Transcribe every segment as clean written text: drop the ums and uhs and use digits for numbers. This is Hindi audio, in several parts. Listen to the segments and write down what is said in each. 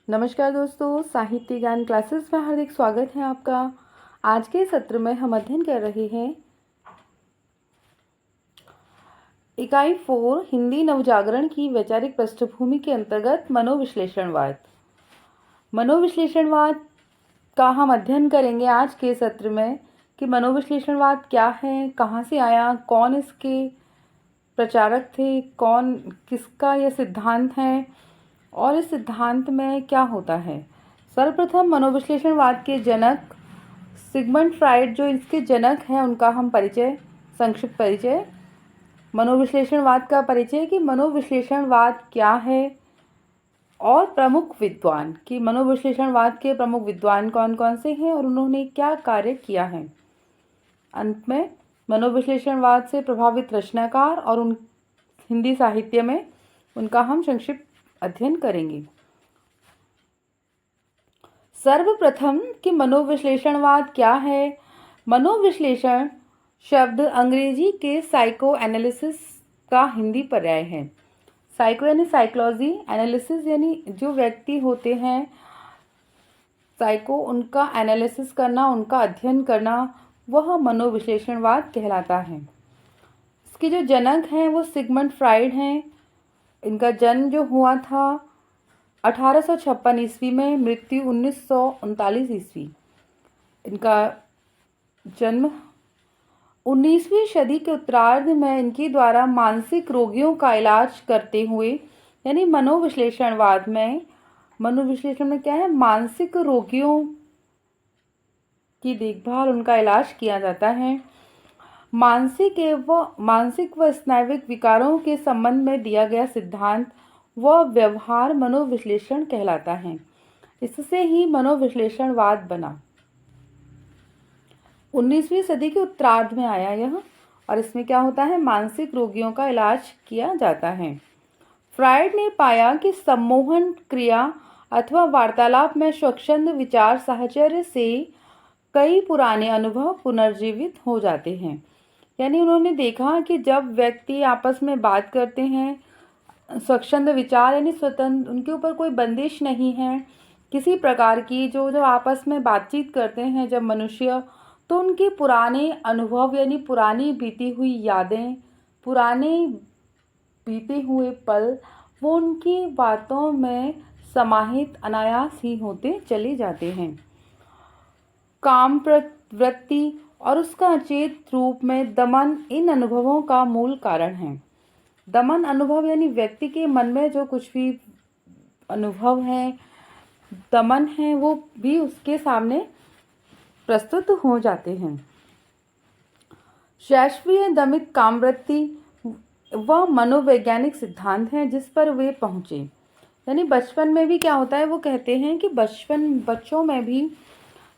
नमस्कार दोस्तों, साहित्य ज्ञान क्लासेस में हार्दिक स्वागत है आपका। आज के सत्र में हम अध्ययन कर रहे हैं इकाई 4 हिंदी नवजागरण की वैचारिक पृष्ठभूमि के अंतर्गत मनोविश्लेषणवाद। मनोविश्लेषणवाद का हम अध्ययन करेंगे आज के सत्र में कि मनोविश्लेषणवाद क्या है, कहाँ से आया, कौन इसके प्रचारक थे, कौन किसका यह सिद्धांत है और इस सिद्धांत में क्या होता है। सर्वप्रथम मनोविश्लेषणवाद के जनक सिगमंड फ्राइड जो इसके जनक हैं उनका हम संक्षिप्त परिचय, मनोविश्लेषणवाद का परिचय कि मनोविश्लेषणवाद क्या है और प्रमुख विद्वान कि मनोविश्लेषणवाद के प्रमुख विद्वान कौन कौन से हैं और उन्होंने क्या कार्य किया है। अंत में मनोविश्लेषणवाद से प्रभावित रचनाकार और उन हिंदी साहित्य में उनका हम संक्षिप्त अध्ययन करेंगे। सर्वप्रथम कि मनोविश्लेषणवाद क्या है। मनोविश्लेषण शब्द अंग्रेजी के साइको एनालिसिस का हिंदी पर्याय है। साइको यानी साइकोलॉजी, एनालिसिस यानी जो व्यक्ति होते हैं साइको, उनका एनालिसिस करना, उनका अध्ययन करना, वह मनोविश्लेषणवाद कहलाता है। इसके जो जनक हैं वो सिगमंड फ्राइड हैं। इनका जन्म जो हुआ था 1856 ईस्वी में, मृत्यु 1939 ईस्वी। इनका जन्म 19वीं सदी के उत्तरार्ध में इनके द्वारा मानसिक रोगियों का इलाज करते हुए, यानी मनोविश्लेषण में क्या है, मानसिक रोगियों की देखभाल, उनका इलाज किया जाता है। मानसिक व स्नायुविक विकारों के संबंध में दिया गया सिद्धांत व व्यवहार मनोविश्लेषण कहलाता है। इससे ही मनोविश्लेषणवाद बना। 19वीं सदी के उत्तरार्ध में आया यह, और इसमें क्या होता है, मानसिक रोगियों का इलाज किया जाता है। फ्राइड ने पाया कि सम्मोहन क्रिया अथवा वार्तालाप में स्वच्छंद विचार साहचर्य से कई पुराने अनुभव पुनर्जीवित हो जाते हैं। यानी उन्होंने देखा कि जब व्यक्ति आपस में बात करते हैं, स्वच्छंद विचार यानी स्वतंत्र, उनके ऊपर कोई बंदिश नहीं है किसी प्रकार की, जो आपस में बातचीत करते हैं जब मनुष्य, तो उनके पुराने अनुभव यानी पुरानी बीती हुई यादें, पुराने बीते हुए पल, वो उनकी बातों में समाहित अनायास ही होते चले जाते हैं। काम प्रवृत्ति और उसका अचेत रूप में दमन इन अनुभवों का मूल कारण है। दमन अनुभव यानी व्यक्ति के मन में जो कुछ भी अनुभव है, दमन है, वो भी उसके सामने प्रस्तुत हो जाते हैं। शास्त्रीय दमित कामवृत्ति वह मनोवैज्ञानिक सिद्धांत है जिस पर वे पहुंचे। यानी बचपन में भी क्या होता है, वो कहते हैं कि बच्चों में भी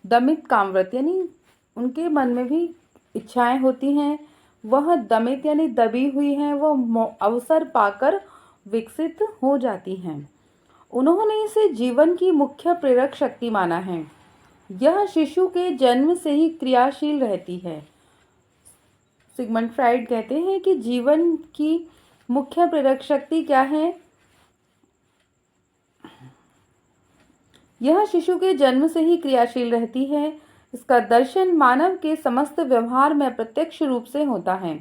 दमित कामवृत्ति यानी उनके मन में भी इच्छाएं होती हैं, वह दमित यानी दबी हुई हैं, वह अवसर पाकर विकसित हो जाती हैं। उन्होंने इसे जीवन की मुख्य प्रेरक शक्ति माना है। यह शिशु के जन्म से ही क्रियाशील रहती है। सिगमंड फ्राइड कहते हैं कि जीवन की मुख्य प्रेरक शक्ति क्या है, यह शिशु के जन्म से ही क्रियाशील रहती है। इसका दर्शन मानव के समस्त व्यवहार में प्रत्यक्ष रूप से होता है।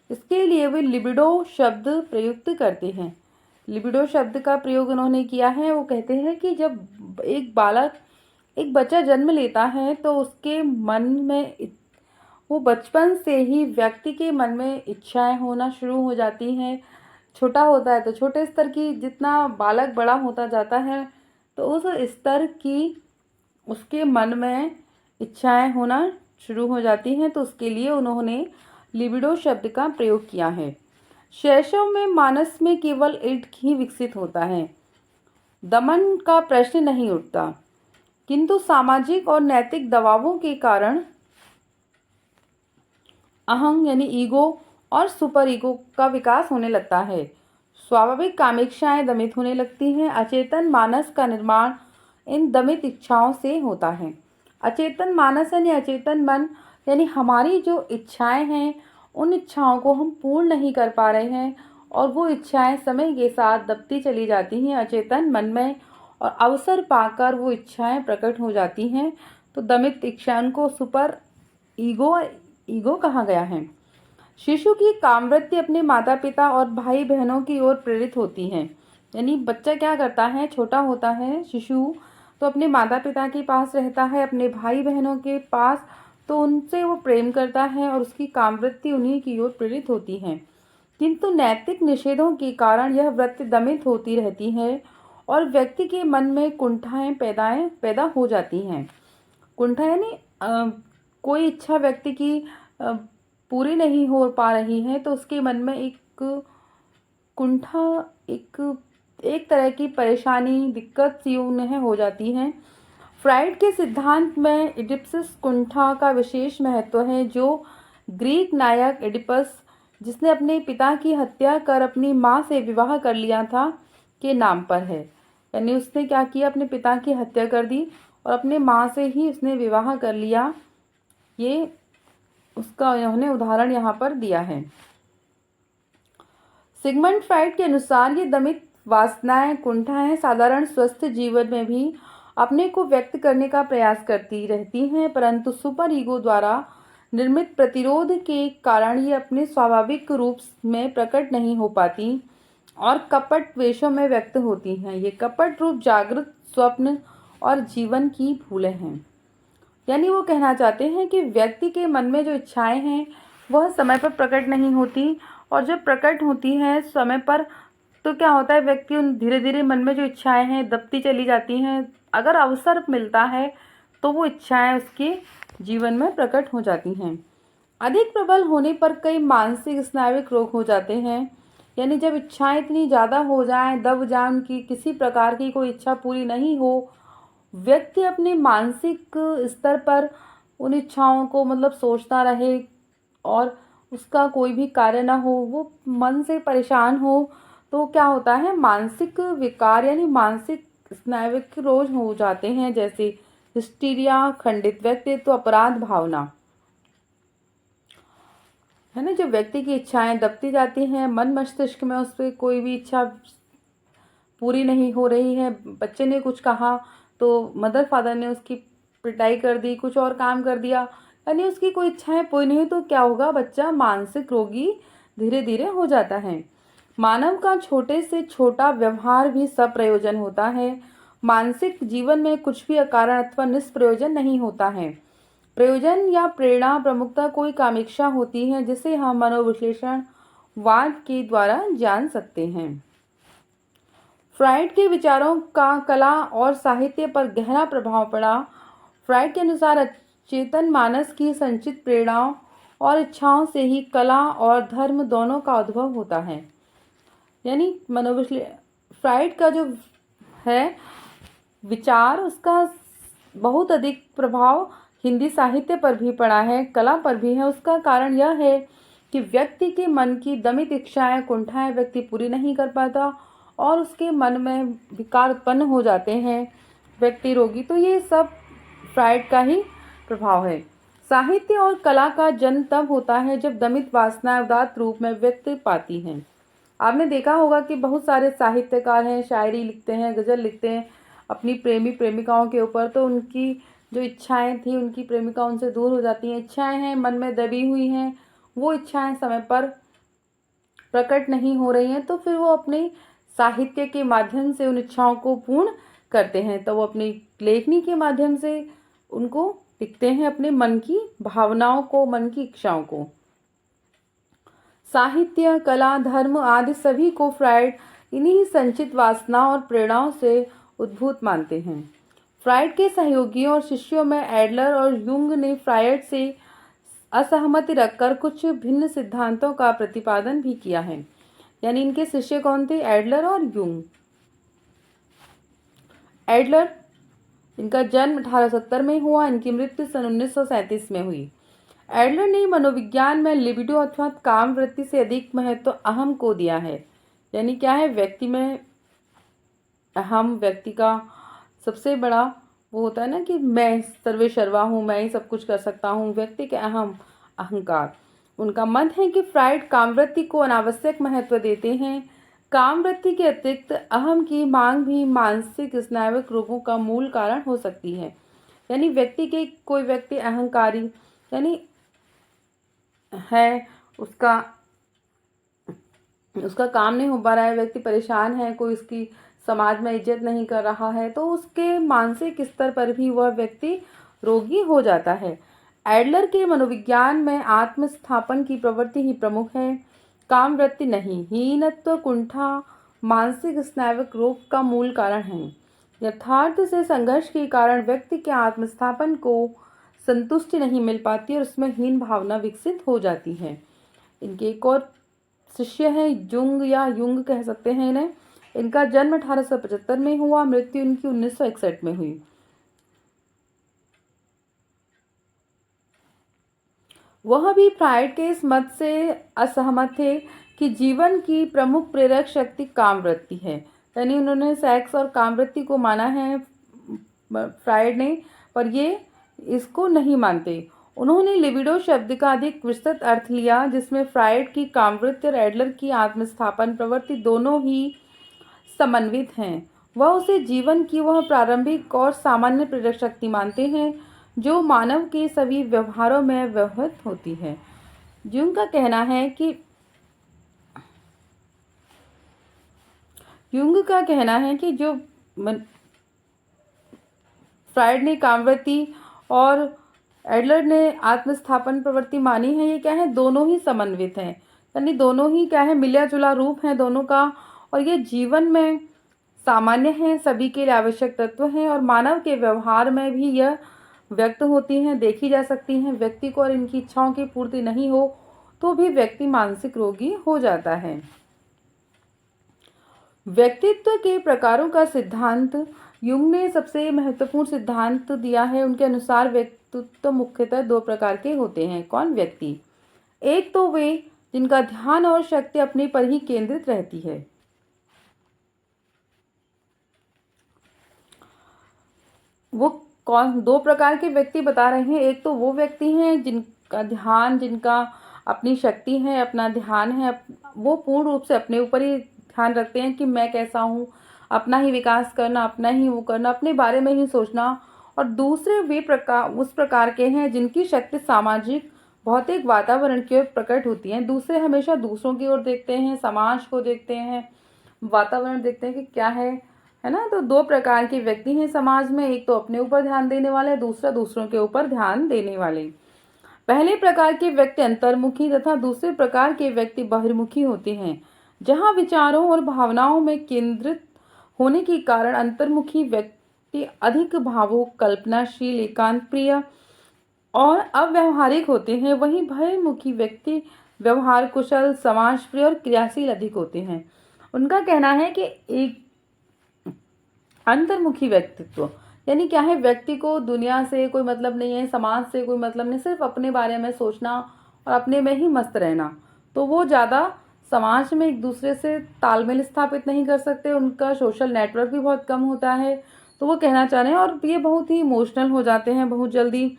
इसके लिए वे लिबिडो शब्द प्रयुक्त करते हैं। लिबिडो शब्द का प्रयोग उन्होंने किया है। वो कहते हैं कि जब एक बच्चा जन्म लेता है तो उसके मन में, वो बचपन से ही व्यक्ति के मन में इच्छाएं होना शुरू हो जाती हैं। छोटा होता है तो छोटे स्तर की, जितना बालक बड़ा होता जाता है तो उस स्तर की उसके मन में इच्छाएं होना शुरू हो जाती हैं। तो उसके लिए उन्होंने लिबिडो शब्द का प्रयोग किया है। शैशव में मानस में केवल ईर्ष्या ही विकसित होता है, दमन का प्रश्न नहीं उठता, किंतु सामाजिक और नैतिक दबावों के कारण अहं यानी ईगो और सुपर ईगो का विकास होने लगता है। स्वाभाविक कामेक्षाएं दमित होने लगती हैं। अचेतन मानस का निर्माण इन दमित इच्छाओं से होता है। अचेतन मानस यानी अचेतन मन, यानी हमारी जो इच्छाएं हैं, उन इच्छाओं को हम पूर्ण नहीं कर पा रहे हैं और वो इच्छाएं समय के साथ दबती चली जाती हैं अचेतन मन में, और अवसर पाकर वो इच्छाएं प्रकट हो जाती हैं, तो दमित इच्छाओं को सुपर ईगो कहा गया है। शिशु की कामवृत्ति अपने माता पिता और भाई बहनों की ओर प्रेरित होती है। यानी बच्चा क्या करता है, छोटा होता है शिशु, तो अपने माता पिता के पास रहता है, अपने भाई बहनों के पास, तो उनसे वो प्रेम करता है और उसकी कामवृत्ति उन्हीं की ओर प्रेरित होती है। किंतु नैतिक निषेधों के कारण यह वृत्ति दमित होती रहती है और व्यक्ति के मन में कुंठाएं पैदा हो जाती हैं। कुंठा यानी कोई इच्छा व्यक्ति की पूरी नहीं हो पा रही है, तो उसके मन में एक कुंठा, एक तरह की परेशानी, दिक्कत सी उन्हें हो जाती है। फ्राइड के सिद्धांत में इडिपस कुंठा का विशेष महत्व है, जो ग्रीक नायक एडिपस, जिसने अपने पिता की हत्या कर अपनी मां से विवाह कर लिया था, के नाम पर है। यानी उसने क्या किया, अपने पिता की हत्या कर दी और अपने मां से ही उसने विवाह कर लिया। ये उसका उन्होंने उदाहरण यहाँ पर दिया है। सिगमंड फ्राइड के अनुसार ये दमित वासनाएं, कुंठाएं साधारण स्वस्थ जीवन में भी अपने को व्यक्त करने का प्रयास करती रहती हैं, परंतु सुपर ईगो द्वारा निर्मित प्रतिरोध के कारण ये अपने स्वाभाविक रूप में प्रकट नहीं हो पाती और कपट वेशों में व्यक्त होती हैं। ये कपट रूप जागृत स्वप्न और जीवन की भूलें हैं। यानी वो कहना चाहते हैं कि व्यक्ति के मन में जो इच्छाएं हैं वह समय पर प्रकट नहीं होती, और जब प्रकट होती हैं समय पर, तो क्या होता है, व्यक्ति उन धीरे धीरे मन में जो इच्छाएं हैं दबती चली जाती हैं। अगर अवसर मिलता है तो वो इच्छाएं उसके जीवन में प्रकट हो जाती हैं। अधिक प्रबल होने पर कई मानसिक स्नायुविक रोग हो जाते हैं। यानी जब इच्छाएं इतनी ज़्यादा हो जाएं, दब जाएं, उनकी किसी प्रकार की कोई इच्छा पूरी नहीं हो, व्यक्ति अपने मानसिक स्तर पर उन इच्छाओं को मतलब सोचता रहे और उसका कोई भी कार्य ना हो, वो मन से परेशान हो, तो क्या होता है, मानसिक विकार यानी मानसिक स्नायुविक रोग हो जाते हैं, जैसे हिस्टीरिया, खंडित व्यक्तित्व, अपराध भावना, है ना। जब व्यक्ति की इच्छाएं दबती जाती हैं, मन मस्तिष्क में उस पर कोई भी इच्छा पूरी नहीं हो रही है, बच्चे ने कुछ कहा तो मदर फादर ने उसकी पिटाई कर दी, कुछ और काम कर दिया, यानी उसकी कोई इच्छाएं पूरी नहीं, तो क्या होगा, बच्चा मानसिक रोगी धीरे धीरे हो जाता है। मानव का छोटे से छोटा व्यवहार भी सप्रयोजन होता है। मानसिक जीवन में कुछ भी अकारण अथवा निष्प्रयोजन नहीं होता है। प्रयोजन या प्रेरणा प्रमुखता कोई कामेक्षा होती है, जिसे हम मनोविश्लेषण वाद के द्वारा जान सकते हैं। फ्राइड के विचारों का कला और साहित्य पर गहरा प्रभाव पड़ा। फ्राइड के अनुसार अचेतन मानस की संचित प्रेरणाओं और इच्छाओं से ही कला और धर्म दोनों का उद्भव होता है। यानी फ्राइड का जो है विचार, उसका बहुत अधिक प्रभाव हिंदी साहित्य पर भी पड़ा है, कला पर भी है। उसका कारण यह है कि व्यक्ति के मन की दमित इच्छाएं, कुंठाएं व्यक्ति पूरी नहीं कर पाता और उसके मन में विकार उत्पन्न हो जाते हैं, व्यक्ति रोगी। तो ये सब फ्राइड का ही प्रभाव है। साहित्य और कला का जन्म तब होता है जब दमित वासनाएं उदात्त रूप में व्यक्त पाती हैं। आपने देखा होगा कि बहुत सारे साहित्यकार हैं, शायरी लिखते हैं, गज़ल लिखते हैं अपनी प्रेमी प्रेमिकाओं के ऊपर, तो उनकी जो इच्छाएं थी, उनकी प्रेमिका उनसे दूर हो जाती हैं, इच्छाएं हैं मन में दबी हुई हैं, वो इच्छाएं समय पर प्रकट नहीं हो रही हैं, तो फिर वो अपने साहित्य के माध्यम से उन इच्छाओं को पूर्ण करते हैं। तो वो अपनी लेखनी के माध्यम से उनको लिखते हैं, अपने मन की भावनाओं को, मन की इच्छाओं को। साहित्य, कला, धर्म आदि सभी को फ्राइड इन्हीं संचित वासना और प्रेरणाओं से उद्भूत मानते हैं। फ्राइड के सहयोगियों और शिष्यों में एडलर और यूंग ने फ्राइड से असहमति रखकर कुछ भिन्न सिद्धांतों का प्रतिपादन भी किया है। यानी इनके शिष्य कौन थे, एडलर और यूंग। एडलर, इनका जन्म 1870 में हुआ, इनकी मृत्यु सन 1937 में हुई। एडलर ने मनोविज्ञान में लिबिडो अथवा काम वृत्ति से अधिक महत्व अहम को दिया है। यानी क्या है, व्यक्ति में अहम, व्यक्ति का सबसे बड़ा वो होता है ना कि मैं सर्वे सर्वा हूँ, मैं ही सब कुछ कर सकता हूँ, व्यक्ति के अहम, अहंकार। उनका मत है कि फ्राइड कामवृत्ति को अनावश्यक महत्व देते हैं, काम वृत्ति के अतिरिक्त अहम की मांग भी मानसिक स्नायविक रोगों का मूल कारण हो सकती है। यानी कोई व्यक्ति अहंकारी यानी है, उसका उसका काम नहीं हो पा रहा है, व्यक्ति परेशान है, कोई उसकी समाज में इज्जत नहीं कर रहा है, तो उसके मानसिक स्तर पर भी वह व्यक्ति रोगी हो जाता है। एडलर के मनोविज्ञान में आत्मस्थापन की प्रवृत्ति ही प्रमुख है, काम वृत्ति नहीं। हीनत्व कुंठा मानसिक स्नायविक रोग का मूल कारण है। यथार्थ से संघर्ष के कारण व्यक्ति के आत्मस्थापन को संतुष्टि नहीं मिल पाती और उसमें हीन भावना विकसित हो जाती है। इनके एक और शिष्य हैं जुंग या युंग कह सकते हैं इन्हें। इनका जन्म 1875 में हुआ, मृत्यु इनकी 1961 में हुई। वह भी फ्राइड के इस मत से असहमत थे कि जीवन की प्रमुख प्रेरक शक्ति कामवृत्ति है। यानी उन्होंने सेक्स और कामवृत्ति को माना है फ्राइड ने, पर ये इसको नहीं मानते। उन्होंने लिबिडो शब्द का अधिक विस्तृत अर्थ लिया, जिसमें फ्राइड की कामवृत्ति और एडलर की आत्मस्थापन प्रवृत्ति दोनों ही समन्वित हैं। वह उसे जीवन की वह प्रारंभिक और सामान्य प्रेरक शक्ति मानते हैं जो मानव के सभी व्यवहारों में व्यवहृत होती है। जुंग का कहना है कि जो फ्राइड ने कामवृत्ति और एडलर ने आत्मस्थापन प्रवृत्ति मानी है, ये क्या है, दोनों ही समन्वित हैं। यानी दोनों ही क्या है, मिला जुला रूप है दोनों का, और ये जीवन में सामान्य है, सभी के लिए आवश्यक तत्व हैं और मानव के व्यवहार में भी यह व्यक्त होती हैं, देखी जा सकती हैं। व्यक्ति को और इनकी इच्छाओं की पूर्ति नहीं हो तो भी व्यक्ति मानसिक रोगी हो जाता है। व्यक्तित्व के प्रकारों का सिद्धांत युंग ने सबसे महत्वपूर्ण सिद्धांत दिया है। उनके अनुसार व्यक्तित्व मुख्यतः दो प्रकार के होते हैं। कौन व्यक्ति? एक तो वे जिनका ध्यान और शक्ति अपने पर ही केंद्रित रहती है। वो कौन? दो प्रकार के व्यक्ति बता रहे हैं। एक तो वो व्यक्ति हैं जिनका ध्यान, जिनका अपनी शक्ति है, अपना ध्यान है, वो पूर्ण रूप से अपने ऊपर ही ध्यान रखते हैं कि मैं कैसा हूँ, अपना ही विकास करना, अपना ही वो करना, अपने बारे में ही सोचना। और दूसरे वे उस प्रकार के हैं जिनकी शक्ति सामाजिक भौतिक वातावरण की ओर प्रकट होती है। दूसरे हमेशा दूसरों की ओर देखते हैं, समाज को देखते हैं, वातावरण देखते हैं कि क्या है ना। तो दो प्रकार के व्यक्ति हैं समाज में, एक तो अपने ऊपर ध्यान देने वाले, दूसरा दूसरों के ऊपर ध्यान देने वाले। पहले प्रकार के व्यक्ति अंतर्मुखी तथा दूसरे प्रकार के व्यक्ति बहिर्मुखी होते हैं। जहाँ विचारों और भावनाओं में केंद्रित होने के कारण अंतर्मुखी व्यक्ति अधिक भावुक, कल्पनाशील, एकांत प्रिय और अव्यावहारिक होते हैं, वहीं बहिर्मुखी व्यक्ति व्यवहार कुशल, समाज प्रिय और क्रियाशील अधिक होते हैं। उनका कहना है कि एक अंतर्मुखी व्यक्तित्व यानी क्या है, व्यक्ति को दुनिया से कोई मतलब नहीं है, समाज से कोई मतलब नहीं, सिर्फ अपने बारे में सोचना और अपने में ही मस्त रहना। तो वो ज़्यादा समाज में एक दूसरे से तालमेल स्थापित नहीं कर सकते, उनका सोशल नेटवर्क भी बहुत कम होता है। तो वो कहना चाह रहे हैं, और ये बहुत ही इमोशनल हो जाते हैं, बहुत जल्दी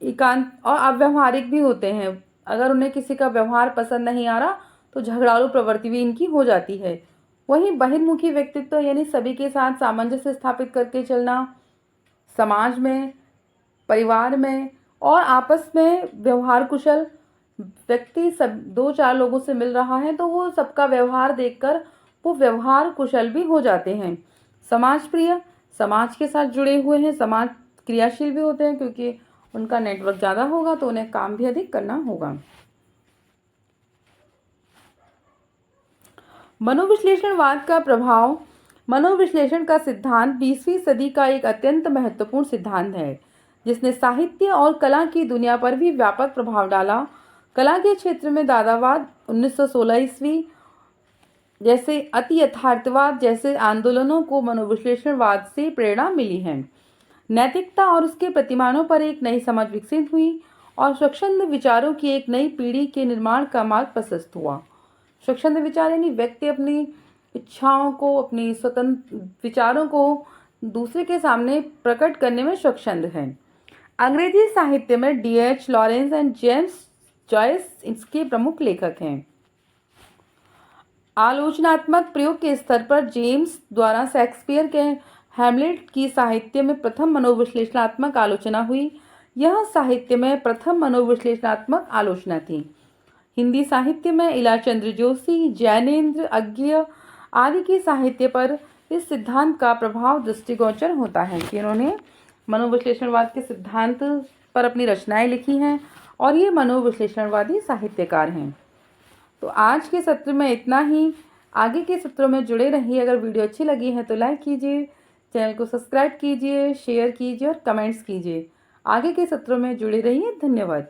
एकांत और अव्यवहारिक भी होते हैं। अगर उन्हें किसी का व्यवहार पसंद नहीं आ रहा तो झगड़ालू प्रवृत्ति भी इनकी हो जाती है। वहीं बहिर्मुखी व्यक्तित्व यानी सभी के साथ सामंजस्य स्थापित करके चलना, समाज में, परिवार में और आपस में व्यवहार कुशल व्यक्ति। सब 2-4 लोगों से मिल रहा है तो वो सबका व्यवहार देखकर वो व्यवहार कुशल भी हो जाते हैं। समाज प्रिय, समाज के साथ जुड़े हुए हैं, समाज क्रियाशील भी होते हैं क्योंकि उनका नेटवर्क ज़्यादा होगा तो उन्हें काम भी अधिक करना होगा। मनोविश्लेषणवाद का प्रभाव। मनोविश्लेषण का सिद्धांत 20वीं सदी का एक अत्यंत महत्वपूर्ण सिद्धांत है जिसने साहित्य और कला की दुनिया पर भी व्यापक प्रभाव डाला। कला के क्षेत्र में दादावाद 1916 ईस्वी जैसे अति यथार्थवाद जैसे आंदोलनों को मनोविश्लेषणवाद से प्रेरणा मिली है। नैतिकता और उसके प्रतिमानों पर एक नई समझ विकसित हुई और स्वच्छंद विचारों की एक नई पीढ़ी के निर्माण का मार्ग प्रशस्त हुआ। स्वच्छंद विचार यानी व्यक्ति अपनी इच्छाओं को, अपनी स्वतंत्र विचारों को दूसरे के सामने प्रकट करने में स्वच्छंद है। अंग्रेजी साहित्य में D.H. Lawrence and James Joyce इसके प्रमुख लेखक हैं। आलोचनात्मक प्रयोग के स्तर पर जेम्स द्वारा शेक्सपियर के हैमलेट की साहित्य में प्रथम मनोविश्लेषणात्मक आलोचना हुई। यह साहित्य में प्रथम मनोविश्लेषणात्मक आलोचना थी। हिंदी साहित्य में इलाचंद्र जोशी, जैनेन्द्र अज्ञेय आदि की साहित्य पर इस सिद्धांत का प्रभाव दृष्टिगोचर होता है कि इन्होंने मनोविश्लेषणवाद के सिद्धांत पर अपनी रचनाएं लिखी हैं और ये मनोविश्लेषणवादी साहित्यकार हैं। तो आज के सत्र में इतना ही। आगे के सत्रों में जुड़े रहिए। अगर वीडियो अच्छी लगी है तो लाइक कीजिए, चैनल को सब्सक्राइब कीजिए, शेयर कीजिए और कमेंट्स कीजिए। आगे के सत्रों में जुड़े रहिए। धन्यवाद।